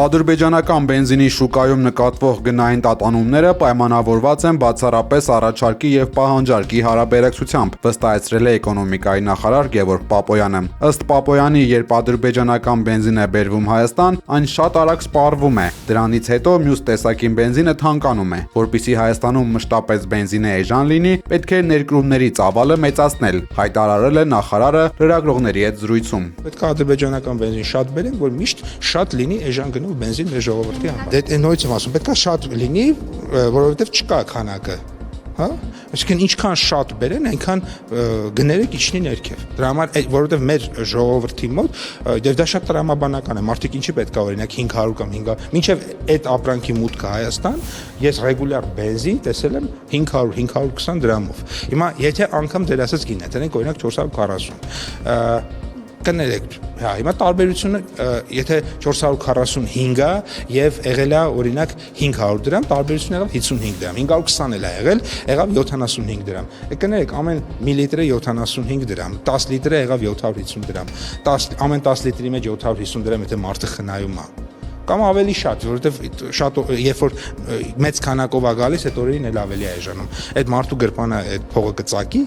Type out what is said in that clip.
Ադրբեջանական բենզինի շուկայում նկատվող գնային տատանումները պայմանավորված են բացառապես առաջարկի և պահանջարկի հարաբերակցությամբ, վստահեցրել է էկոնոմիկայի նախարար Գևորգ Պապոյանը։ Ըստ Պապոյանի, երբ ադրբեջանական բենզին է բերվում Հայաստան, այն շատ արագ սպառվում է, դրանից հետո մյուս տեսակին բենզինը թանկանում է։ Որպեսզի Հայաստանում մշտապես բենզինը էժան լինի, պետք է ներկրումների ծավալը մեծացնել, հայտարարել է նախարարը լրագրողների հետ զրույցում։ Պետք է ադրբեջանական բենզին շատ բերենք, որ միշտ շատ լինի էժան գնով բենզին մեր ժողովրդի համար։ Դե նույնից եմ ասում, պետք է շատ լինի, որովհետև չկա քանակը, հա? Այսինքն ինչքան շատ բերեն, այնքան գները կիջնի ներքև։ Դրա համար, որովհետև մեր ժողովրդի մոտ դա շատ տրամաբանական է։ Մարդիկ ինչի պետք է օրինակ 500 կամ 500, մինչև այդ ապրանքի մուտքը Հայաստան, ես ռեգուլյար բենզին տեսել եմ 500-520 դրամով։ Հիմա եթե անգամ դեր ասած գինը, դրանք օրինակ 440 կներեք, հա, հիմա տարբերությունը, եթե 445-ը եւ եղել է օրինակ 500 դրամ, տարբերությունը եղավ 55 դրամ, 520 էլ է եղավ 75 դրամ։ Կներեք, ամեն միլիտրը 75 դրամ, 10 լիտրը եղավ 750 դրամ, ամեն 10 լիտրի մեջ 750 դրամ, եթե մարդը խնայում է։ Կամ ավելի շատ, որովհետև շատ երբ որ մեծ քանակով է գալիս, այդ օրերին էլ ավելի է էժանում։ Այդ մարդու գրպանը այդ փողը կծակի,